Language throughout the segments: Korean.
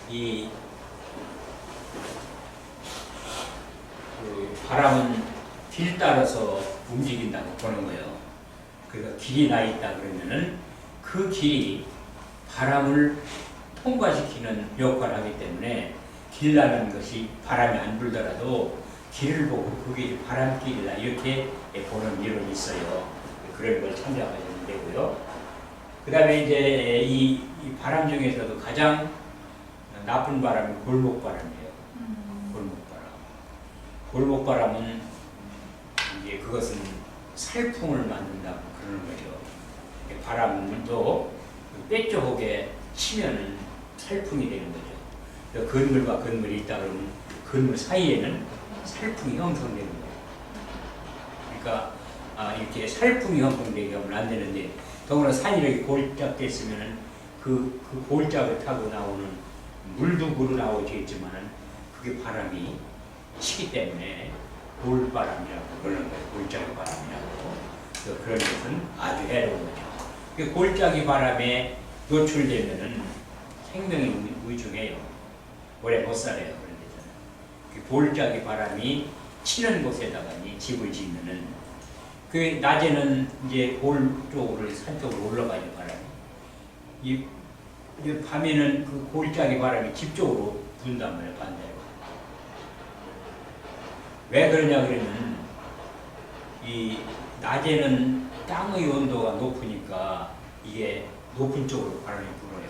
이 그 바람은 길 따라서 움직인다고 보는 거예요. 그래서 길이 나 있다 그러면은 그 길이 바람을 통과시키는 역할을 하기 때문에 길 나는 것이 바람이 안 불더라도 길을 보고 그게 바람길이다 이렇게 보는 이론이 있어요. 그런 걸 참조하시면 되고요. 그 다음에 이제 이 바람 중에서도 가장 나쁜 바람이 골목바람이에요. 골목바람. 골목바람은 이제 그것은 살풍을 만든다고 그러는 거죠. 바람도 때 쪽에 치면은 살풍이 되는 거죠. 건물과 건물이 있다 그러면 건물 사이에는 살풍이 형성되는 거예요. 그러니까 이렇게 살풍이 형성되게 하면 안 되는데 더구나 산이 이렇게 골짝됐으면은 그 골짝을 타고 나오는 물도 그로 나오겠지만은 그게 바람이 치기 때문에 골바람이라고 그러는 거예요. 골짜기 바람이라고. 그런 것은 아주 해로운 거죠. 골짜기 바람에 노출되면은 생명이 위중해요. 오래 못 살아요. 그런 데서는. 골짜기 바람이 치는 곳에다가 집을 짓면은 그 낮에는 이제 골 쪽으로 산 쪽으로 올라가요 바람이. 이 밤에는 그 골짜기 바람이 집 쪽으로 분단 말이에요 반대로. 왜 그러냐 그러면 이 낮에는 땅의 온도가 높으니까 이게 높은 쪽으로 바람이 불어요.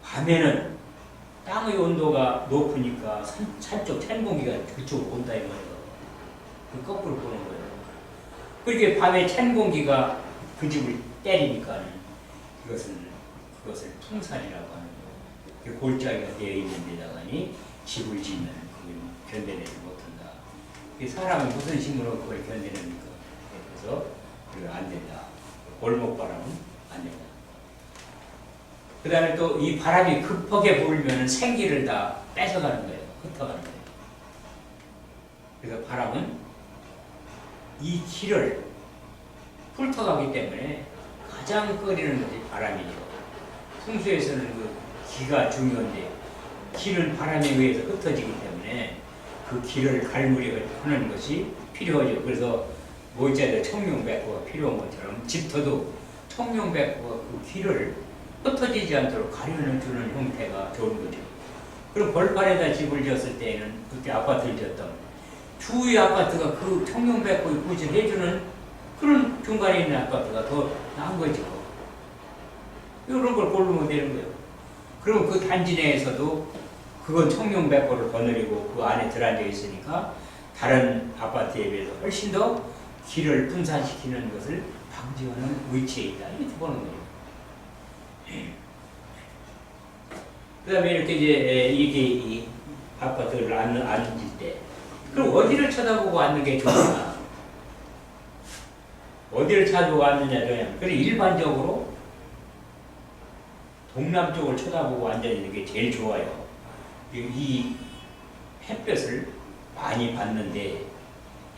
밤에는 땅의 온도가 높으니까 산쪽 찬 공기가 그쪽으로 온다 이 말이에요. 그 거꾸로 보는 거예요. 그렇게 밤에 찬 공기가 그 집을 때리니까 그것을 풍산이라고 하는 거예요. 골짜기가 되어 있는 데다가니 집을 짓는 그걸 견뎌내지 못한다. 사람은 무슨 힘으로 그걸 견뎌냅니까? 그래서 그거 안 된다. 골목바람은 안 된다. 그 다음에 또 이 바람이 급하게 불면 생기를 다 뺏어가는 거예요. 흩어가는 거예요. 그래서 바람은 이 길을 훑어가기 때문에 가장 꺼리는 것이 바람이죠. 풍수에서는 그 기가 중요한데 길은 바람에 의해서 흩어지기 때문에 그 길을 갈무리 하는 것이 필요하죠. 그래서 모자에 청룡백호가 필요한 것처럼 집터도 청룡백호가 그 길을 흩어지지 않도록 가려주는 형태가 좋은 거죠. 그럼 벌판에다 집을 지었을 때에는 그때 아파트를 지었던 주위 아파트가 그 청룡백호에 구실해주는 그런 중간에 있는 아파트가 더 나은 거죠. 이런 걸 고르면 되는 거예요. 그럼 그 단지 내에서도 그건 청룡백호를 거느리고 그 안에 들어앉아 있으니까 다른 아파트에 비해서 훨씬 더 길을 분산시키는 것을 방지하는 위치에 있다. 이렇게 보는 거예요. 그 다음에 이렇게 이제 이 아파트를 앉을 때 그럼 어디를 쳐다보고 앉는 게 좋으냐? 어디를 쳐다보고 앉느냐 좋냐? 그래서 일반적으로 동남쪽을 쳐다보고 앉아 있는 게 제일 좋아요. 이 햇볕을 많이 받는데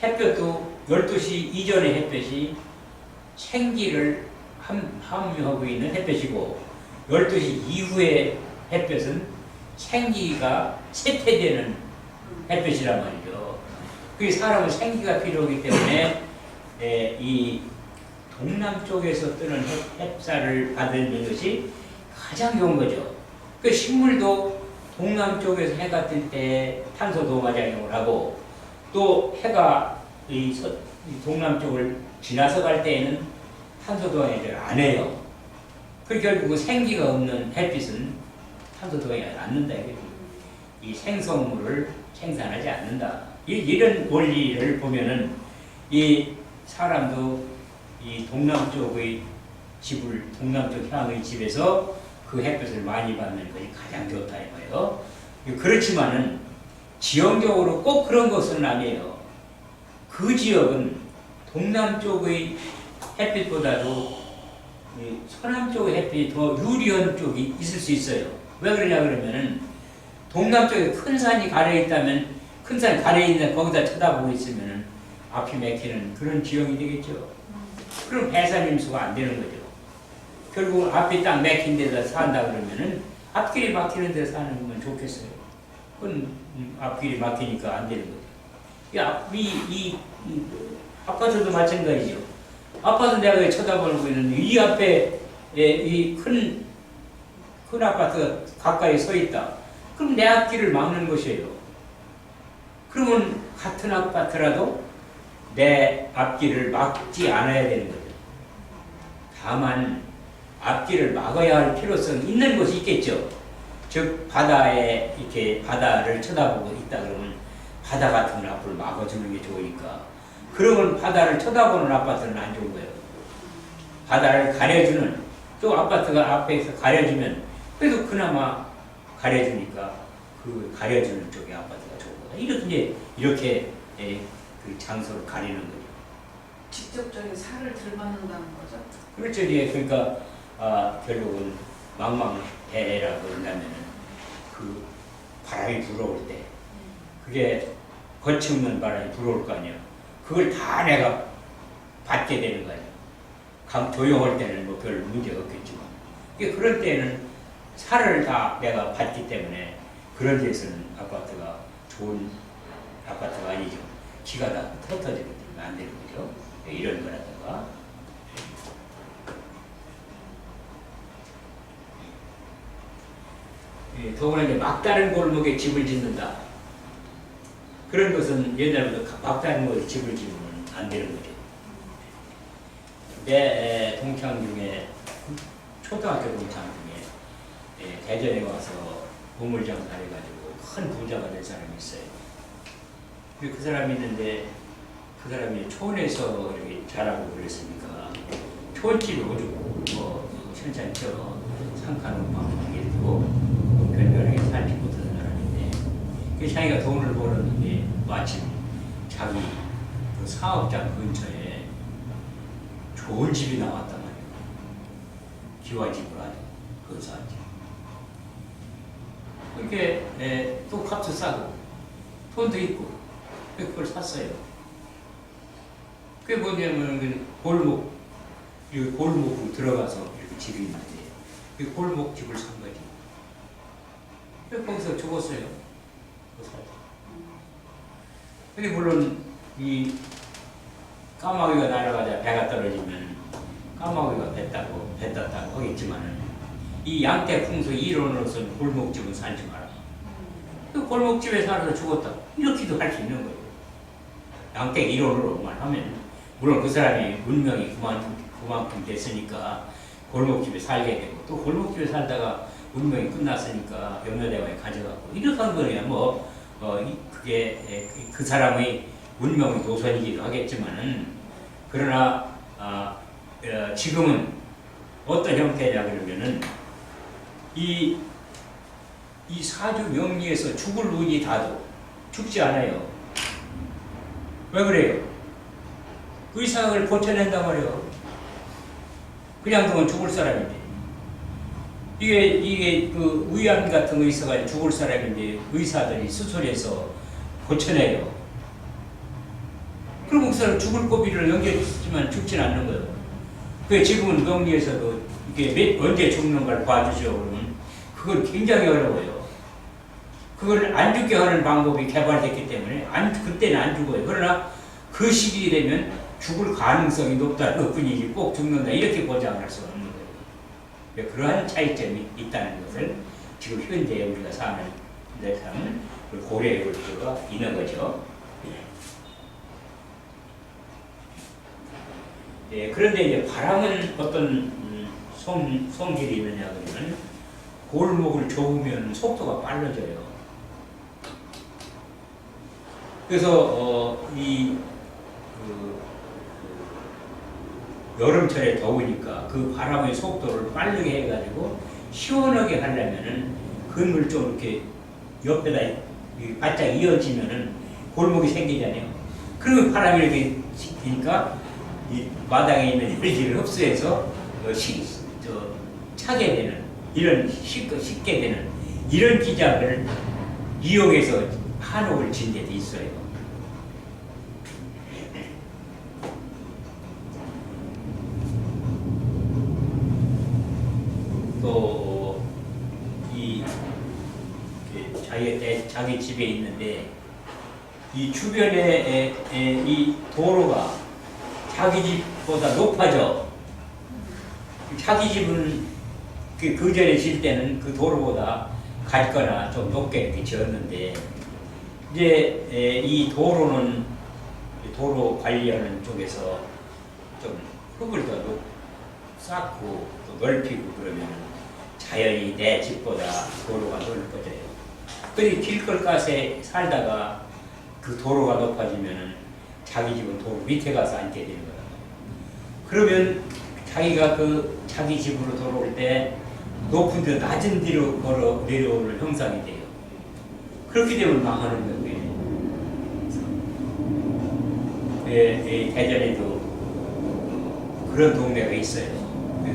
햇볕도 12시 이전의 햇볕이 생기를 함유하고 있는 햇볕이고 12시 이후의 햇볕은 생기가 쇠퇴되는 햇볕이란 말이죠. 그게 사람은 생기가 필요하기 때문에 이 동남쪽에서 뜨는 햇살을 받는 것이 가장 좋은 거죠. 그 식물도 동남쪽에서 해가 뜰 때 탄소 동화작용을 하고 또 해가 이 동남쪽을 지나서 갈 때에는 탄소 동화작용을 안 해요. 그 결국 생기가 없는 햇빛은 탄소 동화작용을 않는다. 이 생성물을 생산하지 않는다. 이런 원리를 보면은 이 사람도 이 동남쪽의 집을 동남쪽 향의 집에서 그 햇볕을 많이 받는 것이 가장 좋다 이거예요. 그렇지만은 지형적으로 꼭 그런 것은 아니에요. 그 지역은 동남쪽의 햇빛보다도 서남쪽의 햇빛이 더 유리한 쪽이 있을 수 있어요. 왜 그러냐 그러면은 동남쪽에 큰 산이 가려 있다면 큰 산이 가려 있는 거기다 쳐다보고 있으면은 앞이 막히는 그런 지형이 되겠죠. 그럼 배산 임수가 안 되는 거죠. 결국 앞이 딱 막힌 데다 산다 그러면은 앞길이 막히는 데 사는 건 좋겠어요. 그건 앞길이 막히니까 안 되는 거죠. 아파트도 마찬가지죠. 아파트 내가 쳐다보고 있는데 이 앞에 이 큰 아파트가 가까이 서 있다. 그럼 내 앞길을 막는 것이에요. 그러면 같은 아파트라도 내 앞길을 막지 않아야 되는 거죠. 다만 앞길을 막아야 할 필요성이 있는 곳이 있겠죠. 즉 바다에 이렇게 바다를 쳐다보고 있다 그러면 바다 같은 앞을 막아주는 게 좋으니까. 그러면 바다를 쳐다보는 아파트는 안 좋은 거예요. 바다를 가려주는 또 아파트가 앞에서 가려주면 그래도 그나마 가려주니까 그 가려주는 쪽의 아파트가 좋은 거다. 이렇게 그 장소를 가리는 거죠. 직접적인 살을 들받는다는 거죠? 그렇죠. 그러니까 결국은 망망대해라고 한다면은 그 바람이 불어올 때 그게 거침없는 바람이 불어올 거 아니에요. 그걸 다 내가 받게 되는 거 아니에요. 조용할 때는 뭐 별 문제가 없겠지만 그럴 때는 살을 다 내가 받기 때문에 그런 데서는 아파트가 좋은 아파트가 아니죠. 기가 다 터져지기 때문에 안 되는 거죠. 이런 거라든가. 더구나 이제 막다른 골목에 집을 짓는다. 그런 것은 옛날부터 막다른 곳에 집을 지으면 안 되는 거죠. 내 동창 중에 초등학교 동창 중에 대전에 와서 보물장사를 해가지고 큰 부자가 된 사람이 있어요. 그 사람이 있는데 그 사람이 촌에서 이렇게 자라고 그랬으니까 촌집을 오죽 천천히쳐 상가농방 이렇고 별별하게 살지 못하는 사람인데 그 자기가 돈을 벌었는데 마침 자기 그 사업장 근처에 좋은 집이 나왔단 말이에요. 기와집을 아주 근사한 집. 이렇게 또 값도 싸고 돈도 있고 그걸 샀어요. 그게 뭐냐면 골목으로 들어가서 이렇게 집이 있는데 그 골목집을 산 거지. 거기서 죽었어요. 근데 물론 이 까마귀가 날아가자 배가 떨어지면 까마귀가 뱉었다고 하겠지만은 이 양떼 풍수 이론으로서는 골목집은 살지 마라. 그 골목집에 살아서 죽었다. 이렇게도 할 수 있는 거예요. 양떼 이론으로만 하면 물론 그 사람이 운명이 그만큼 됐으니까 골목집에 살게 되고 또 골목집에 살다가 운명이 끝났으니까 염려대왕이 가져갔고 이렇게 한 거예요. 그게 그 사람의 운명의 노선이기도 하겠지만은 그러나 지금은 어떤 형태냐 그러면은 이 사주 명리에서 죽을 운이 닿아도 죽지 않아요. 왜 그래요? 의상을 고쳐낸단 말이에요. 그냥 두면 죽을 사람인데. 이게 그 위암 같은 의사가 죽을 사람인데 의사들이 수술해서 고쳐내요. 그럼 그 사람 죽을 고비를 넘겼지만 죽진 않는 거예요. 그 지금은 명리에서도 이게 언제 죽는 걸 봐주죠. 그러면 그건 굉장히 어려워요. 그걸 안 죽게 하는 방법이 개발됐기 때문에 그때는 안 죽어요. 그러나 그 시기에 되면 죽을 가능성이 높다는 것뿐이지 꼭 죽는다 이렇게 보장할 수 없는 거예요. 그러한 차이점이 있다는 것을 지금 현대에 우리가 사는 데서는 고려해 볼 필요가 있는 거죠. 그런데 이제 바람은 어떤 성질이 있느냐 그러면 골목을 좁으면 속도가 빨라져요. 그래서 여름철에 더우니까 그 바람의 속도를 빠르게 해가지고 시원하게 하려면은 건물 좀 이렇게 옆에다 바짝 이어지면은 골목이 생기잖아요. 그러면 바람이 이렇게 식히니까 이 마당에 있는 열기를 흡수해서 차게 되는 이런 식게 되는 이런 기작을 이용해서 한옥을 진 데도 있어요. 또 이 자기 집에 있는데 이 주변에 이 도로가 자기 집보다 높아져. 자기 집은 그 전에 질 때는 그 도로보다 같거나 좀 높게 이렇게 지었는데 이제 이 도로는 도로 관리하는 쪽에서 좀 흙을 더 쌓고 또 넓히고 그러면 자연히 내 집보다 도로가 넓어져요. 근데 길거리가에 살다가 그 도로가 높아지면은 자기 집은 도로 밑에 가서 앉게 되는 거예요. 그러면 자기가 그 자기 집으로 돌아올 때 높은 데 낮은 데로 걸어 내려오는 형상이 돼요. 그렇게 되면 망하는 거예요. 대전에도 그런 동네가 있어요.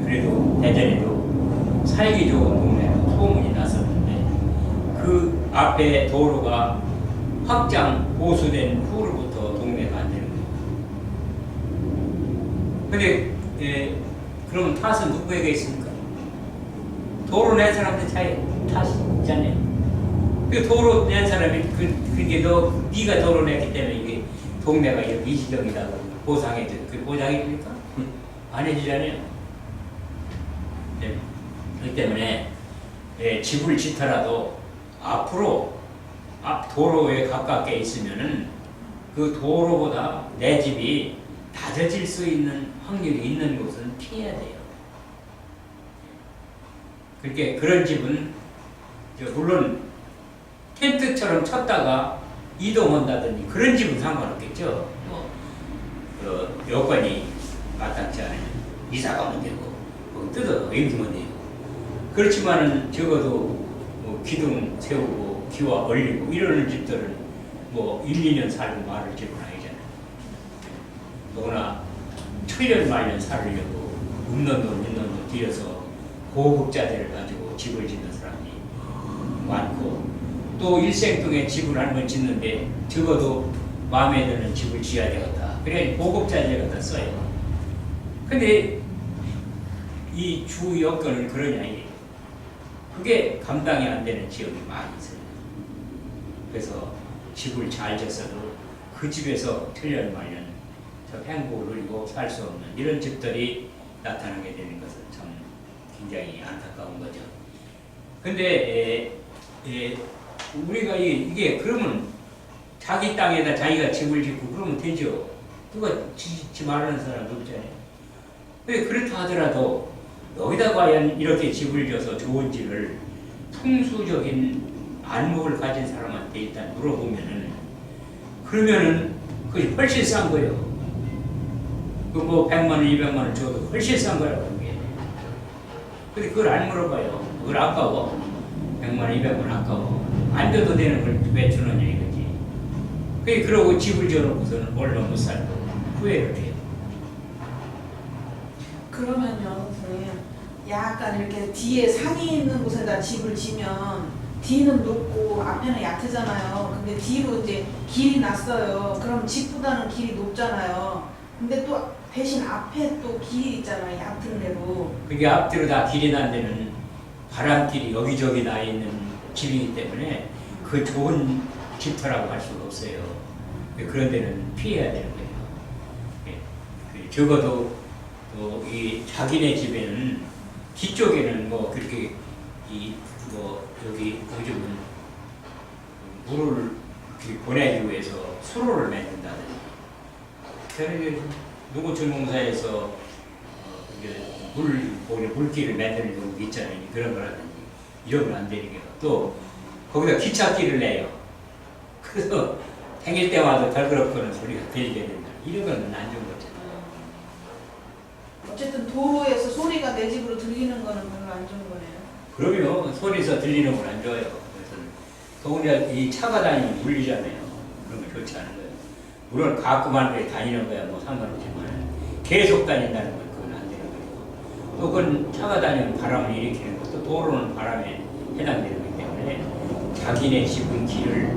그래도 대전에도 살기 좋은 동네라고 소문이 났었는데 그 앞에 도로가 확장 보수된 후로부터 동네가 안 되는 거예요. 근데 그러면 탓은 누구에게 있습니까? 도로 낸 사람들 탓이 있잖아요. 그 도로 낸 사람이 그게 네가 도로 냈기 때문에 이게 동네가 이렇게 이지적이라고 보상해줘. 그 보상해줍니까? 안 해주잖아요. 네. 그렇기 때문에 집을 짓더라도 앞으로 앞 도로에 가깝게 있으면은 그 도로보다 내 집이 낮아질 수 있는 확률이 있는 곳은 피해야 돼요. 그렇게 그런 집은 물론 텐트처럼 쳤다가 이동한다든지 그런 집은 상관없겠죠. 여건이 마땅치 않으면 이사 가면 되고 뜯어 옮기면 되고 그렇지만은 적어도 기둥 세우고 기와 올리고 이러는 집들은 1, 2년 살고 말을 집은 아니잖아요. 너나 천년 말년 살으려고 없는 돈 있는 돈 들여서 고급자재를 가지고 집을 짓는 사람이 많고 또 일생 동에 집을 한 번 짓는데 적어도 마음에 드는 집을 지어야 되겠다. 그래야 고급자재 갖다 써요. 근데 이 주 여건은 그러냐 이게. 그게 감당이 안 되는 지역이 많이 있어요. 그래서 집을 잘 졌어도 그 집에서 천년 말년 행복을 누리고 살 수 없는 이런 집들이 나타나게 되는 것은 참 굉장히 안타까운 거죠. 근데 우리가 이게 그러면 자기 땅에다 자기가 집을 짓고 그러면 되죠. 누가 짓지 말라는 사람도 없잖아요. 근데 그렇다 하더라도 여기다 과연 이렇게 집을 져서 좋은 집을 풍수적인 안목을 가진 사람한테 일단 물어보면은 그러면은 그게 훨씬 싼 거예요. 100만 원, 200만 원 줘도 훨씬 싼 거라고 그게. 근데 그걸 안 물어봐요. 그걸 아까워. 100만 원, 200만 원 아까워. 안 줘도 되는 걸 왜 주느냐 이거지. 그러고 집을 지어놓고서는 얼마 못 살고 후회를 해요. 그러면요, 선생님, 약간 이렇게 뒤에 산이 있는 곳에다 집을 지면 뒤는 높고 앞에는 얕잖아요. 근데 뒤로 이제 길이 났어요. 그럼 집보다는 길이 높잖아요. 근데 또 대신 앞에 또 길이 있잖아요. 얕은 데로. 그게 앞뒤로 다 길이 난 데는 바람길이 여기저기 나 있는 집이기 때문에 그 좋은 집터라고 할 수가 없어요. 그런 데는 피해야 되는 거예요. 적어도 또 이 자기네 집에는 뒤쪽에는 그렇게 여기 요즘은 물을 보내기 위해서 수로를 만든다든지 누구 전공사에서 물길을 만드는 경우가 있잖아요. 그런 거라든지 이러면 안 되는 게 또 거기다 기찻길을 내요. 그래서 생길 때마다 덜그럭거리는 소리가 들리게 된다. 이런 건 안 좋은 거죠. 어쨌든 도로에서 소리가 내 집으로 들리는 거는 별로 안 좋은 거네요. 그러면 소리에서 들리는 건 안 좋아요. 그래서 더군다나 이 차가 다니면 울리잖아요. 그런 거 좋지 않은 거예요. 물론 가끔한 데 다니는 거야 뭐 상관없지만 계속 다닌다는 건 그건 안 되는 거예요. 또 그건 차가 다니면 바람을 일으키는 것도 도로는 바람에 해당되는 거기 때문에 자기네 집은 길을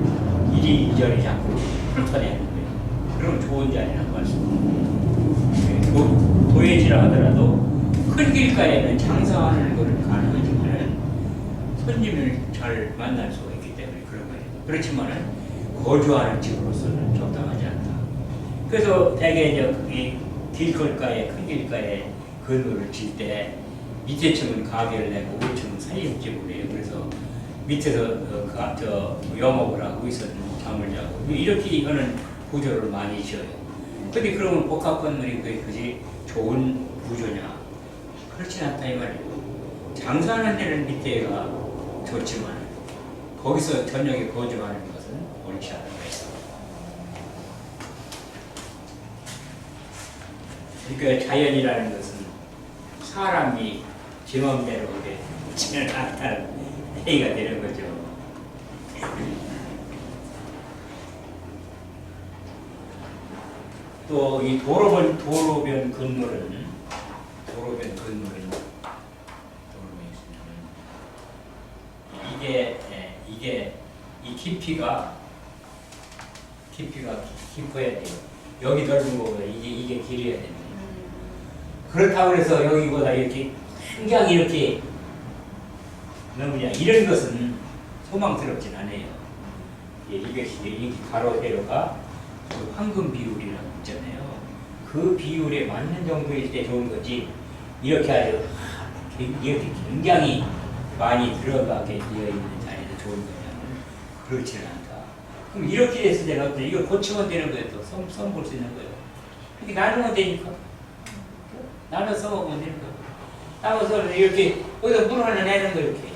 이리저리 자꾸 훑어내는 거예요. 그럼 좋은 자리라고 할 수 없고 도예지라 하더라도 큰 길가에는 장사하는 것은 가능하지만 손님을 잘 만날 수가 있기 때문에 그런 거예요. 그렇지만은 거주하는 집으로서는 적당하지 않다. 그래서 대개 이제 이 길거리가에 큰 길가에 건물을 질 때 밑에 층은 가게를 내고 위층은 살림집을 해요. 그래서 밑에서 저 영업을 하고 위에서는 잠을 자고 이렇게 하는 구조를 많이 지어요. 근데 그러면 복합 건물이 그것이 좋은 구조냐? 그렇진 않다 이 말이에요. 장사하는 데는 밑에가 좋지만 거기서 저녁에 거주하는 것은 옳지 않은 거예요. 그러니까 자연이라는 것은 사람이 제 마음대로 그렇게 치면 않다는 얘기가 되는 거죠. 또 이 도로변 건물은 이게 이 깊이가 깊어야 돼요. 여기 넓은 거보다 이게 길어야 됩니다. 그렇다고 해서 여기보다 이렇게 굉장히 이렇게 너무냐 이런 것은 소망스럽진 않아요. 이게 가로 세로가 그 황금 비율이라고 있잖아요. 그 비율에 맞는 정도일 때 좋은 거지 이렇게 아주 이렇게 굉장히 많이 들어가게 되어 있는 자리에서 좋은 거냐면 그렇지는 않다. 그럼 이렇게 돼서 내가 이걸 고치면 되는 거예요. 또 선볼 수 있는 거예요. 이렇게 나누면 되니까 나눠 써먹으면 되는 거예요. 나눠서 이렇게 거기다 물 하나 내는 거 이렇게.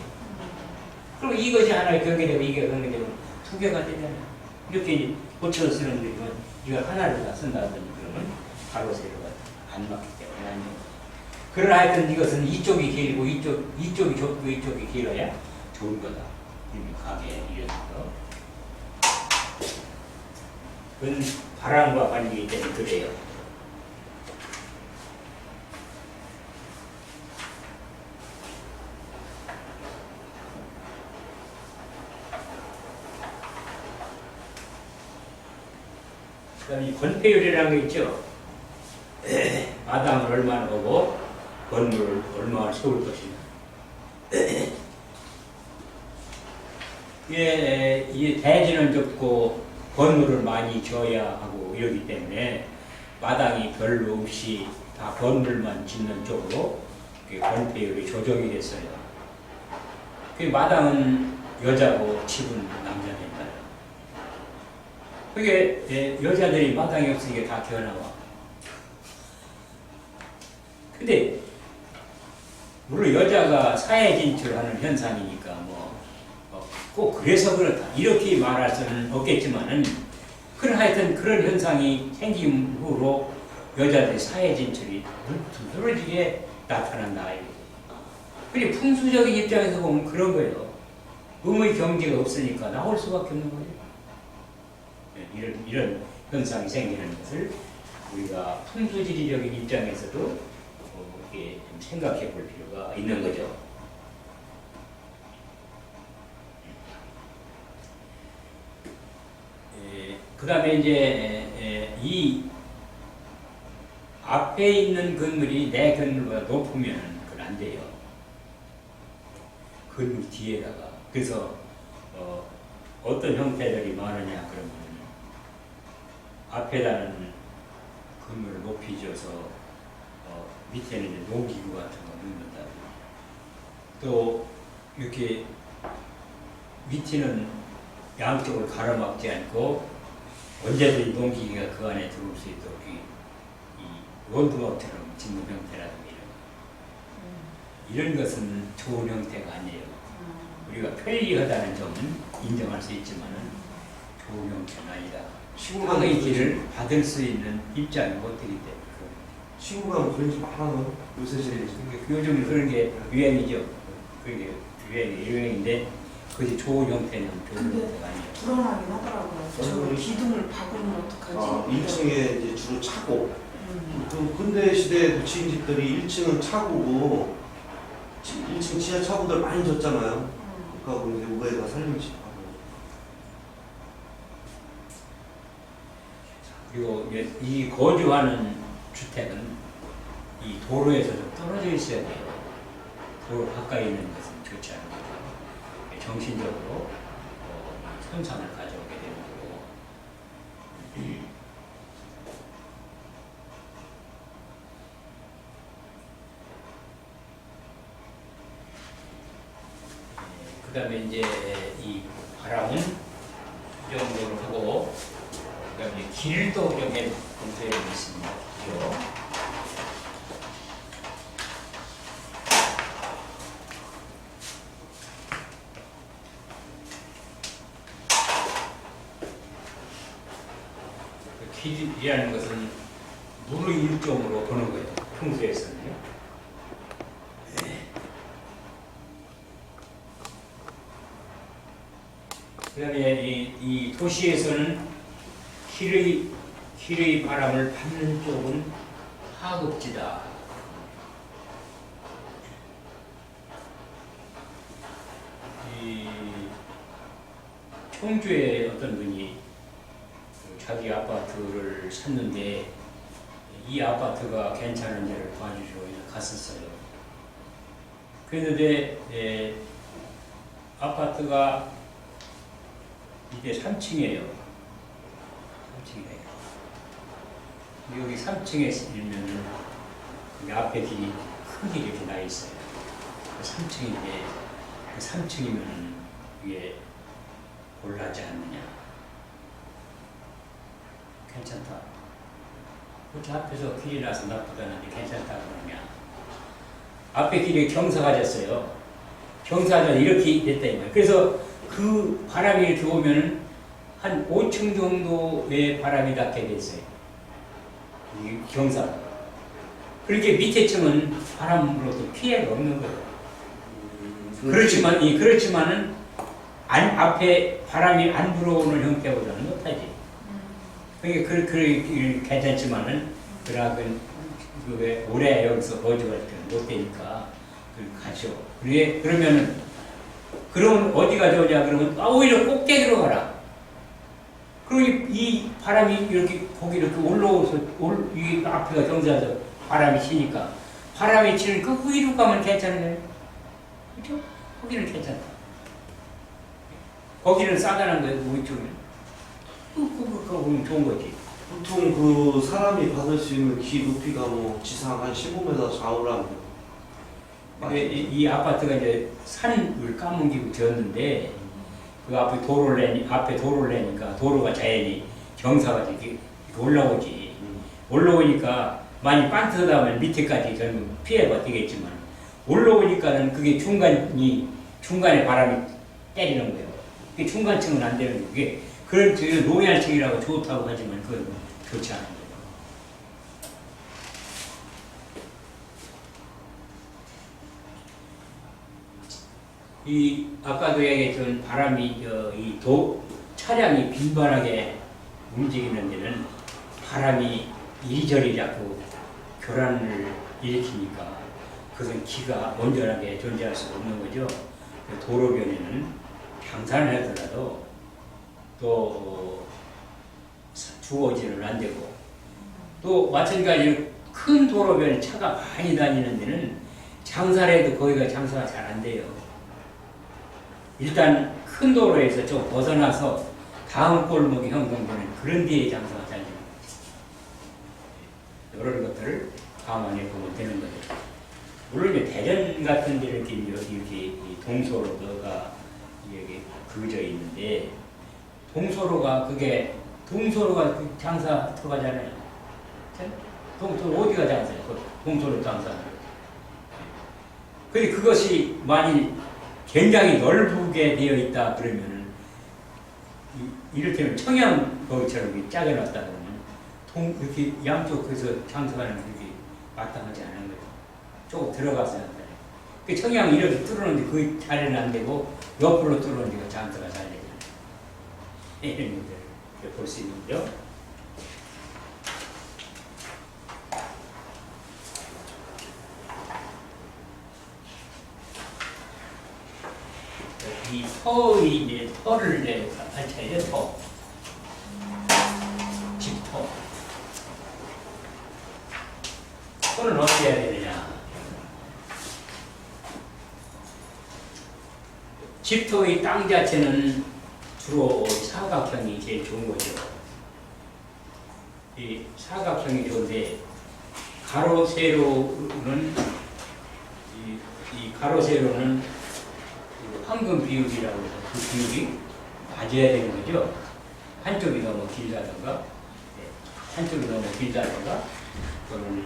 그럼 이것이 하나의 경계되고 이게 경계되면 두 개가 되잖아요. 이렇게 고쳐서 쓰는 거지만 이거 하나를 다 쓴다더니 그러면 가로 세로가 안 맞기 때문에 안 돼요. 그러나 하여튼 이것은 이쪽이 길고 이쪽이 좁고 이쪽이 길어야 좋은 거다. 가게 이런 거. 그건 바람과 관계이기 때문에 그래요. 그다음에 건폐율이라는 게 있죠. 마당을 얼마나 보고 건물을 얼마나 세울 것이냐. 이 대지는 좁고 건물을 많이 지어야 하고 이러기 때문에 마당이 별로 없이 다 건물만 짓는 쪽으로 건폐율이 조정이 됐어요. 그 마당은 여자고 집은 남자입니다. 그게 여자들이 마당이 없으니까 다 기어나와. 근데 물론 여자가 사회 진출하는 현상이니까 꼭 그래서 그렇다 이렇게 말할 수는 없겠지만은 그런 하여튼 그런 현상이 생긴 후로 여자들의 사회 진출이 두드러지게 나타난다. 근데 풍수적인 입장에서 보면 그런 거예요. 음의 경계가 없으니까 나올 수밖에 없는 거예요. 이런 현상이 생기는 것을 우리가 풍수지리적인 입장에서도 이렇게 좀 생각해 볼 필요가 있는 거죠. 그 다음에 이제 이 앞에 있는 건물이 내 건물보다 높으면 그건 안 돼요. 건물 뒤에다가. 그래서 어떤 형태들이 많으냐 그러면 앞에다는 건물을 높이 지어서 밑에는 이제 농기구 같은 거 넣는다. 또 이렇게 밑에는 양쪽을 가로막지 않고 언제든지 농기계가 그 안에 들어올 수 있도록 이 원두막처럼 짓는 형태라든가 이런 것은 좋은 형태가 아니에요. 우리가 편리하다는 점은 인정할 수 있지만은 좋은 형태는 아니다. 시골의 길을 받을 수 있는 입장이 못 되기 때문에. 시골 그런 집 많아요. 요새 시대에. 요즘 그런 게 유행이죠. 그게 유행인데 그것이 좋은 형태는 좋은 형태가 아니에요. 불안하긴 하더라고요. 저 기둥을 박으면 어떡하지? 1층에 이제 주로 차고. 그 근대 시대 고층 집들이 1층은 차고고 1층 지하 차고들 많이 졌잖아요. 그러니까 이제 우회가 살림집 하고. 그리고 이 거주하는 주택은 이 도로에서 좀 떨어져 있어야 돼요. 도로 가까이 있는 것은 좋지 않은 거죠. 정신적으로 손상을 가져오게 되는 거고. 그 다음에 이제 이 바람은 이 정도로 하고, 그 다음에 길도 좀 검토해 보겠습니다. 길. 길이라는 것은 물의 일종으로 보는 거예요. 평소에서는요. 그 다음에 이 도시에서는 길의 바람을 받는 쪽은 하급지다. 이 청주에 어떤 분이 자기 아파트를 샀는데 이 아파트가 괜찮은 데를 봐주시고 갔었어요. 그런데 아파트가 이게 3층이에요. 3층이에요. 여기 3층에 있으면 앞에 길이 큰 길이 이렇게 나 있어요. 3층인데 그 3층이면 위에 올라지 않느냐. 괜찮다. 그렇게 앞에서 길이 나서 나쁘다는데 괜찮다 그러냐. 앞에 길이 경사가졌어요. 경사가 이렇게 됐다 이 말이에요. 그래서 그 바람이 이렇게 오면은 한 5층 정도의 바람이 닿게 됐어요. 이 경사. 그렇게 밑에 층은 바람으로도 피해가 없는 거예요. 그렇지만은 앞에 바람이 안 불어오는 형태보다는 못하지. 그게 괜찮지만은 왜 오래 여기서 거주할 때는 못 되니까 가죠. 그러면은 그러면 어디가 좋으냐 그러면 오히려 꼭대기로 가라. 그러니 이 바람이 이렇게 거기 이렇게 올라오서 이 앞에가 경사에서 바람이 치니까 바람이 치는 그 위로 가면 괜찮아요. 그렇죠? 거기는 괜찮다. 거기는 싸다는 거예요. 우리 쪽은. 그거 좋은 거지. 보통 그 사람이 받을 수 있는 기 높이가 뭐 지상 한 15m 좌우라는. 이 아파트가 이제 산을 까뭉기고 지었는데 그 앞에 도로를 내니까 도로가 자연히 경사가 이렇게 올라오지. 올라오니까 많이 반트하면 밑에까지 저는 피해가 되겠지만 올라오니까는 그게 중간에 바람이 때리는 거예요. 그게 중간층은 안 되는 거예요. 그게 그런 노년층이라고 좋다고 하지만 그건 좋지 않은 거예요. 이 아까도 얘기했던 바람이 차량이 빈번하게 움직이는 데는 바람이 이리저리 자꾸 교란을 일으키니까 그것은 기가 온전하게 존재할 수 없는 거죠. 도로변에는 장산을 하더라도 또 주어지는 안 되고 또 마찬가지로 큰 도로변에 차가 많이 다니는 데는 장사를 해도 거기가 장사가 잘 안 돼요. 일단 큰 도로에서 좀 벗어나서 다음 골목이 형성되는 그런 데에 장사가 잘 됩니다. 이런 것들을 감안해 보면 되는 거죠. 물론 대전 같은 데는 이렇게 동서로가 여기 그어져 있는데 동서로가 그 장사 들어가잖아요. 동서로 어디가 장사예요? 동서로 장사하는. 근데 그것이 많이 굉장히 넓게 되어 있다 그러면은 이를테면 청양 거기처럼 짜게 놨다 그러면 이렇게 양쪽에서 장사하는 그게 마땅하지 않은 거예요. 조금 들어가서 한다. 그 청양 이렇게 뚫어놓는데 그 자리는 안 되고 옆으로 뚫어놓으니까 장사가 잘 되잖아요. 이런 것들을 볼 수 있는데요. 이 터를 관찰해요. 집터. 터는 어떻게 해야 되느냐? 집토의 땅 자체는 주로 사각형이 제일 좋은 거죠. 이 사각형이 좋은데 가로 세로는 이 가로 세로는 그 황금 비율이라고 해서 그 비율이 맞아야 되는 거죠. 한쪽이 너무 길다던가, 한쪽이 너무 길다던가, 또는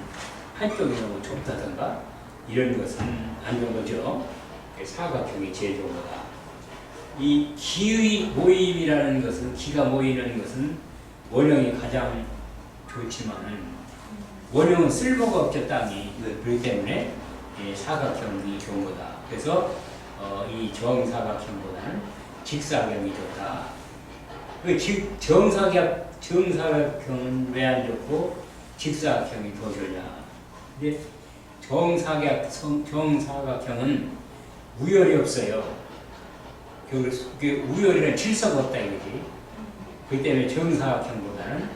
한쪽이 너무 좁다던가 이런 것은 안 좋은 거죠. 사각형이 제일 좋은 거다. 이 기의 모임이라는 것은, 기가 모이는 것은 원형이 가장 좋지만 원형은 쓸모가 없죠, 땅이. 네. 그렇기 때문에 사각형이 좋은 거다. 그래서 이 정사각형보다는 직사각형이 좋다. 정사각형은 왜 안 좋고 직사각형이 더 좋냐? 근데 정사각형은 우열이 없어요. 우열이란 질서가 없다 이거지. 그렇기 때문에 정사각형보다는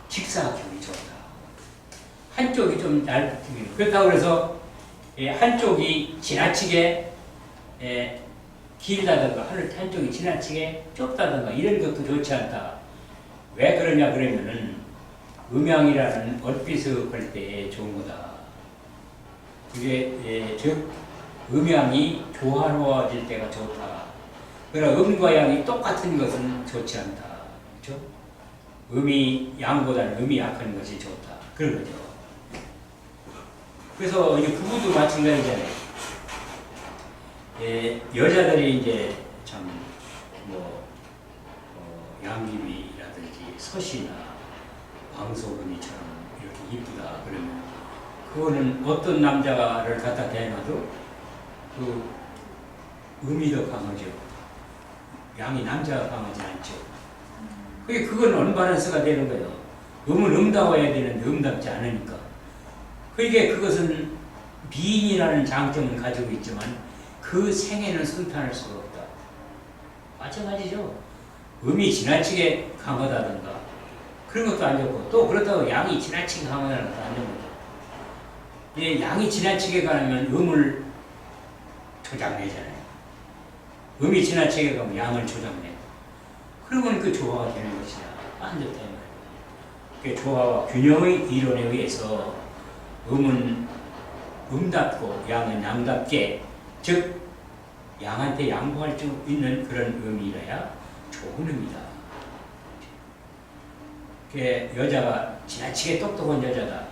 직사각형이 좋다. 한쪽이 좀 얇게. 그렇다고 해서 한쪽이 지나치게 길다든가 한쪽이 지나치게 좁다든가 이런 것도 좋지 않다. 왜 그러냐 그러면은 음양이라는 얼핏을 할 때 좋은 거다. 그게 즉 음양이 조화로워질 때가 좋다. 그러나 음과 양이 똑같은 것은 좋지 않다. 그렇죠? 음이 양보다는 음이 약한 것이 좋다. 그런 거죠. 그래서 이제 부부도 마찬가지잖아요. 여자들이 이제 참 양귀비라든지 서시나 방소근이처럼 이렇게 이쁘다 그러면 그거는 어떤 남자를 갖다 대놔도 그 음이 더 강하죠. 양이 남자가 강하지 않죠. 그건 언밸런스가 되는 거예요. 음은 음다워야 되는데 음답지 않으니까. 그것은 미인이라는 장점은 가지고 있지만 그 생애는 순탄할 수가 없다. 마찬가지죠. 음이 지나치게 강하다든가 그런 것도 안 좋고 또 그렇다고 양이 지나치게 강하다는 것도 안 좋은 거죠. 양이 지나치게 가면 음을 조작내잖아요. 음이 지나치게 가면 양을 조작내고 그러면 그 조화가 되는 것이냐. 안 좋다 이 말이에요. 조화와 균형의 이론에 의해서 음은 음답고 양은 양답게 즉 양한테 양보할 수 있는 그런 음이라야 좋은 음이다. 여자가 지나치게 똑똑한 여자다.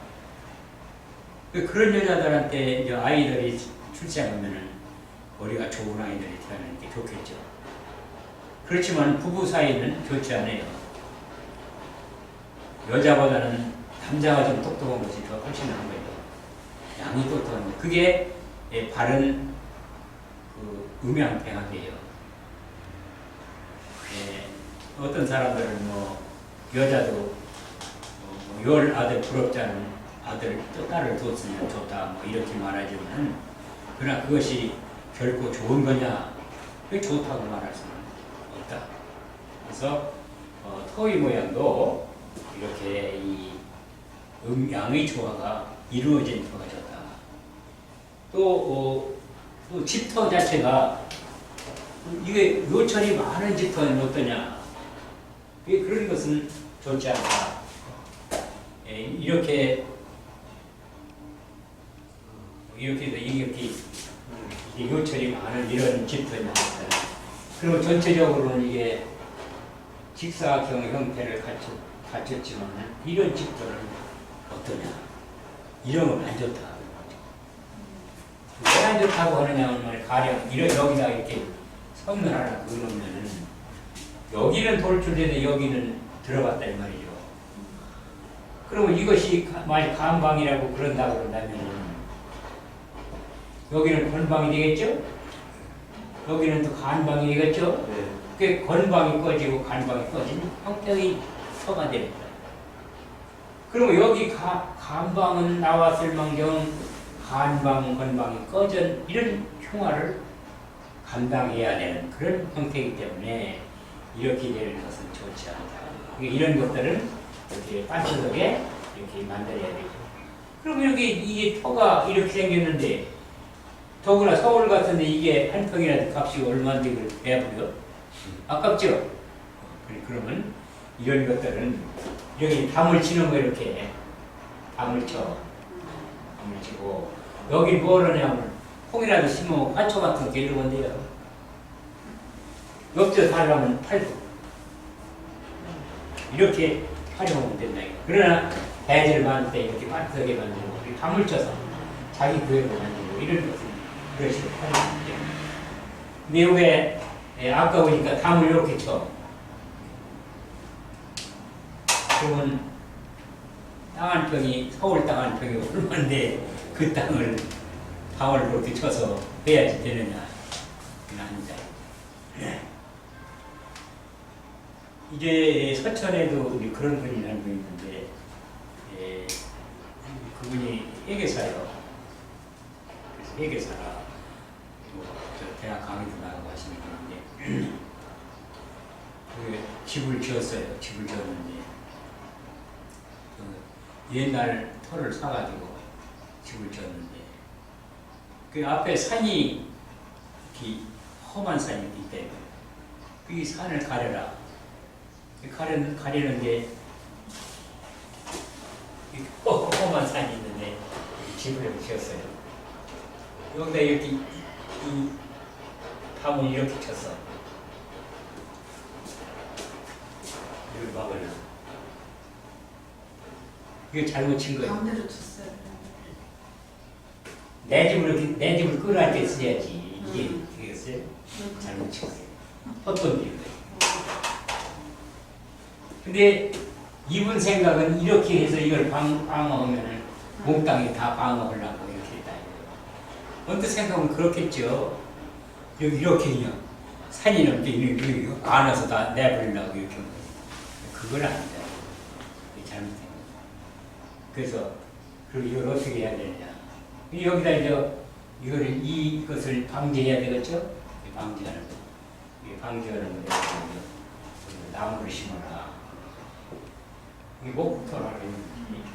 그런 여자들한테 이제 아이들이 출생하면은 머리가 좋은 아이들이 태어나는 게 좋겠죠. 그렇지만 부부 사이는 좋지 않아요. 여자보다는 남자가 좀 똑똑한 것이 더 훨씬 나은 거예요. 양이 똑똑한 거. 그게 바른 그 음양평학이에요. 어떤 사람들은 여자도 열 아들 부럽지 않은 아들 딸을 뒀으면 좋다 이렇게 말하지만 그러나 그것이 결코 좋은 거냐? 그게 좋다고 말할 수는 없다. 그래서 토의 모양도 이렇게 이 음양의 조화가 이루어진 터가 좋다. 또 집터 자체가 이게 요철이 많은 집터는 어떠냐? 그런 것은 좋지 않다. 이렇게 요철이 많은 이런 집터는 그리고 전체적으로는 이게 직사각형 형태를 갖췄지만 이런 집터는 어떠냐? 이런 건 안 좋다. 왜 안 좋다고 하느냐면 가령 여기다 이렇게 선을 하나 그어놓으면은 여기는 돌출되는데 여기는 들어갔다 이 말이죠. 그러면 이것이 만약 간방이라고 그런다고 그런다면 여기는 건방이 되겠죠? 여기는 또 간방이 되겠죠? 그 건방이 꺼지고 간방이 꺼진 형태의 터가 됩니다. 그러면 여기 간방은 나왔을 망정 간방, 건방이 꺼진 이런 흉화를 감당해야 되는 그런 형태이기 때문에 이렇게 되는 것은 좋지 않다. 이런 것들은 이렇게 반듯하게 이렇게 만들어야 되죠. 그럼 이게 터가 이렇게 생겼는데 더구나 서울 같은데 이게 한 평이라도 값이 얼마인데 이걸 내버려? 아깝죠? 그러면 이런 것들은 여기 담을 치는 거 이렇게 담을 쳐. 담을 치고 여기 뭘 하냐면 콩이라도 심으면 화초 같은 거 기르는 건데요. 옆에 살려면 팔고 이렇게 활용하면 된다. 그러나 대지를 만들 때 이렇게 반듯하게 만들고 담을 쳐서 자기 구역을 만들고 이런 것은 그런 식으로 활용하면 돼요. 근데 이게 아까 보니까 담을 이렇게 쳐. 그러면 땅 한 평이 서울 땅 한 평이 얼마인데 그 땅을 담을 이렇게 쳐서 해야지 되느냐 그건 아니다. 이제 서천에도 그런 분이 한 분 있는데 그분이 회계사예요. 그래서 회계사라 저 대학 강의도 나가고 하시는 분인데 그 집을 지었어요. 집을 지었는데 그 옛날 터를 사가지고 집을 지었는데 그 앞에 산이 이렇게 험한 산이 있대. 그 산을 가려라. 가리는데 험한 산이 있는데 집을 지었어요. 여기다 이렇게 이 담을 이렇게 쳤어. 이걸 막으려. 이거 잘못 친 거예요. 가운데로 쳤어요. 내 집을 끌어할 때 써야지. 이게 되겠어요? 잘못 친 거예요. 헛돈 일인 거예요. 근데 이분 생각은 이렇게 해서 이걸 방어하면 몽땅이 다 방어하려고 이렇게 했다. 언뜻 생각하면 그렇겠죠. 여기 이렇게 그냥 산이 넘게 이렇게 안아서 다 내버리려고 이렇게 한 거예요. 그건 아니다. 잘못된 거예요. 그래서 이걸 어떻게 해야 되느냐. 여기다 이것을 방지해야 되겠죠? 방지하는 거. 방지하는 거. 나무를 심어라. 이게 목부터라고 했는데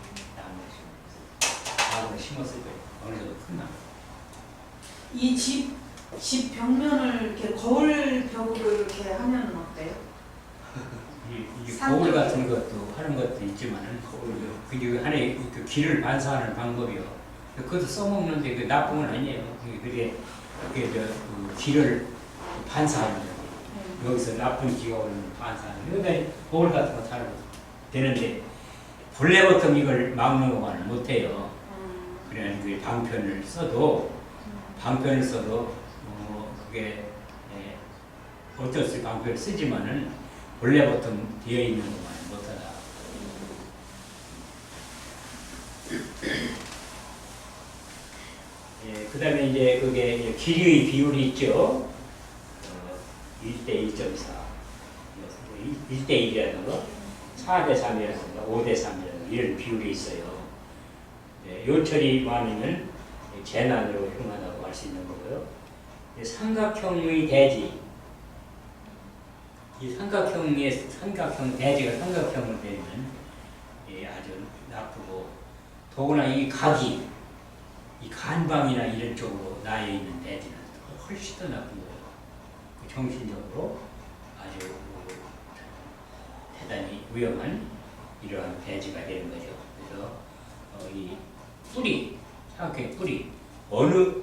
나무를 심었을 거예요. 어느 정도 큰 나무. 이 집 벽면을 이렇게 거울 벽으로 이렇게 하면 어때요? 이 거울 같은 것도 하는 것도 있지만은 그게 하나의 그 길을 반사하는 방법이요. 그것도 써먹는데 그 나쁜 건 아니에요. 그게 그 길을 반사하는 거예요. 여기서 나쁜 기가 오는 반사하는 거예요. 그러니까 거울 같은 거 사는 되는데 본래부터 이걸 막는 것만은 못해요. 그래 그 방편을 써도 그게 어쩔 수 없이 방편을 쓰지만은 본래부터 되어 있는 것만은 못하다. 그다음에 이제 그게 길이의 비율이 있죠. 1대 1.4, 1대 1이라든가 4대 3이라든가 5대 3이라든가 이런 비율이 있어요. 요철이 많으면 재난으로 흉하다고 할 수 있는 거고요. 삼각형의 대지, 이 삼각형 대지가 삼각형을 되면 아주 나쁘고, 더구나 이 각이 이 간방이나 이런 쪽으로 나여 있는 대지는 훨씬 더 나쁜 거예요. 정신적으로 아주 대단히 위험한 이러한 대지가 되는 거죠. 그래서 이 뿌리, 삼각형의 뿌리, 어느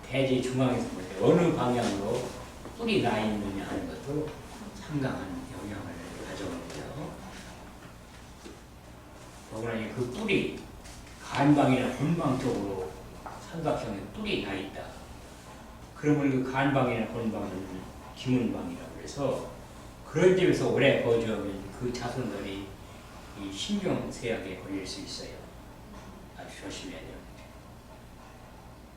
대지 중앙에서 볼 때 어느 방향으로 뿌리 나 있느냐 하는 것도 상당한 영향을 가져오고요. 더구나 그 뿌리, 간방이나 본방 쪽으로 삼각형의 뿌리 나 있다. 그러면 그 간방이나 본방은 기문방이라고 해서 그런 집에서 오래 거주하면 그 자손들이 이 신경쇠약에 걸릴 수 있어요. 아주 조심해야 돼요.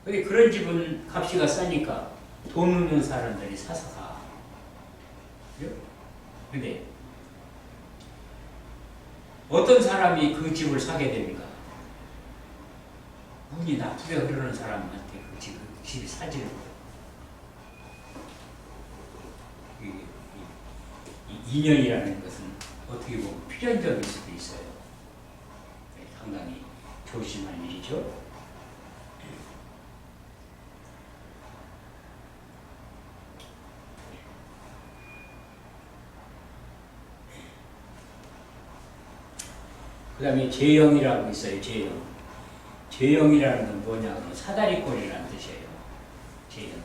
근데 그런 집은 값이가 싸니까 돈 없는 사람들이 사서 가. 근데 어떤 사람이 그 집을 사게 됩니까? 운이 나쁘게 흐르는 사람한테 그 집이 사지는 거예요. 이 인연이라는 것은 어떻게 보면 필연적일 수도 있어요. 상당히 조심할 일이죠. 그 다음에 제형이라고 있어요. 제형. 제형이라는 건 뭐냐면 사다리꼴이라는 뜻이에요. 제형.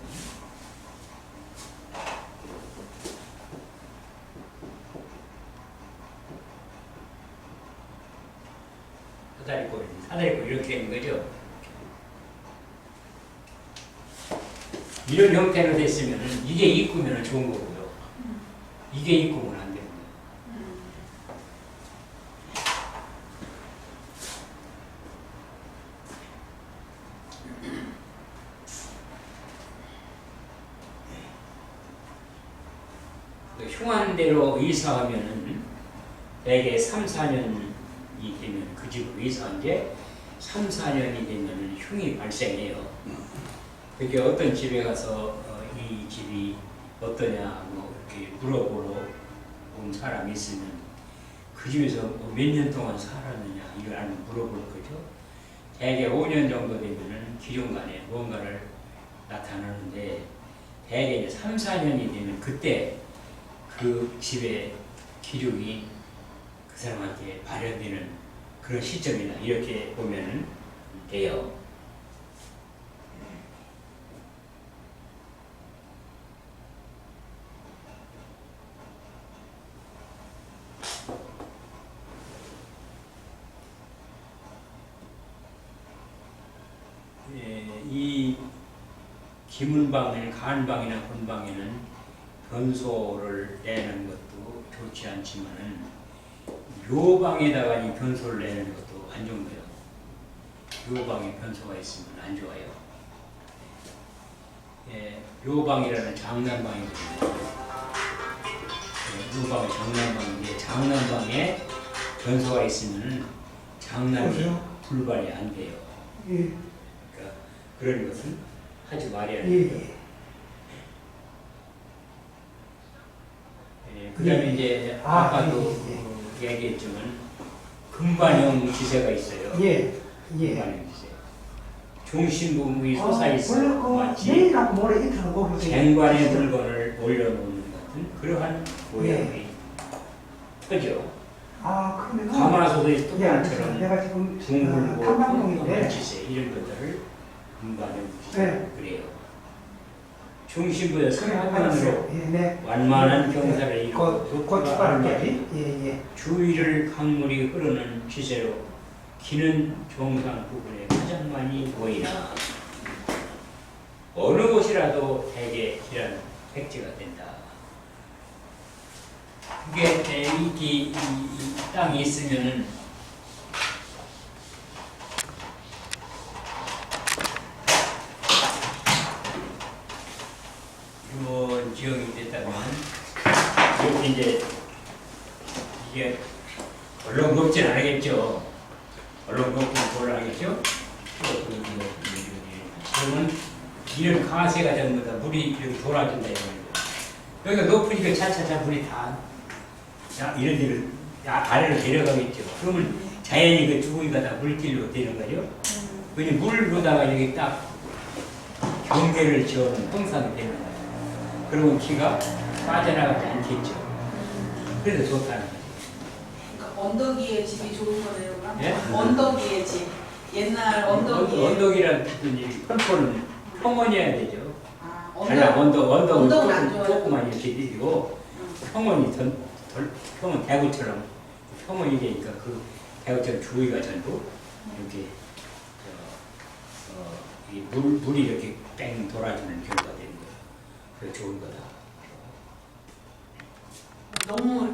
사다리꼴 이렇게 되는 거죠. 이런 형태로 됐으면 이게 입구면 좋은 거고요. 이게 입구면 안 되는 거예요. 흉한대로 이사하면은 대개 3, 4년이 되면 그 집으로 이사한 게 3, 4년이 되면 흉이 발생해요. 그게 어떤 집에 가서 이 집이 어떠냐 뭐 이렇게 물어보러 온 사람이 있으면 그 집에서 몇 년 동안 살았느냐 이걸 물어볼 거죠. 대개 5년 정도 되면은 기존간에 무언가를 나타나는데 대개 이제 3, 4년이 되면 그때 그 집의 기력이 그 사람한테 발현되는 그런 시점이다. 이렇게 보면은 돼요. 이 기문방에는 간방이나 본방에는 변소를 내는 것도 좋지 않지만은 묘방에다가 이 변소를 내는 것도 안 좋은 거예요. 묘방에 변소가 있으면 안 좋아요. 묘방이라는 장난방이거든요. 묘방은 장난방인데 장난방에 변소가 있으면 장난이 불발이 안 돼요. 그러니까 그런 것은 하지 말아야 돼요. 그 다음에 이제 아까도 얘기했지만 금반형 기세가 있어요. 금반형 기세. 중심부의 솟아있어 마치 쟁관의 물건을 올려놓는 같은 그러한 모양의 터죠. 가마솥의 뚜껑처럼 둥글고 평평한 기세 이런 것들을 금반형 기세 그래요. 중심부에서 하면으로 완만한 경사를 이루고 주위를 강물이 흐르는 기세로 기는 정상 부분에 가장 많이 보이나 어느 곳이라도 대개 이런 백지가 된다. 그게 이 땅이 있으면은 이런 지형이 됐다면 이렇게 이제 이게 얼른 걷진 않겠죠. 얼른 걷고 곤란하겠죠. 그러면 이런 가세가 전부 다 물이 이렇게 돌아준다 이거예요. 여기가 높으니까 차차차 물이 다 이런 데를 아래로 내려가겠죠. 그러면 자연히 그 주위가 다 물길로 되는 거죠. 그냥 물로다가 이렇게 딱 경계를 지어놓은 형상이 되는 거예요. 그러면 키가 빠져나가지 않겠죠. 그래서 좋다는 거죠. 그러니까 언덕 위에 집이 좋은 거네요. 그럼? 예? 언덕 위에 집. 옛날 언덕 위에. 언덕이라는 뜻은 편포는 평원이어야 되죠. 아, 언덕은 언덕은 안 좋아요. 조그만 이렇게 뛰고 평원이 평원 대구처럼 평원이 되니까 그 대구처럼 주위가 전부 이렇게 물이 이렇게 뺑 돌아주는 경우가 되는 거예요. 그게 좋은 거다. 너무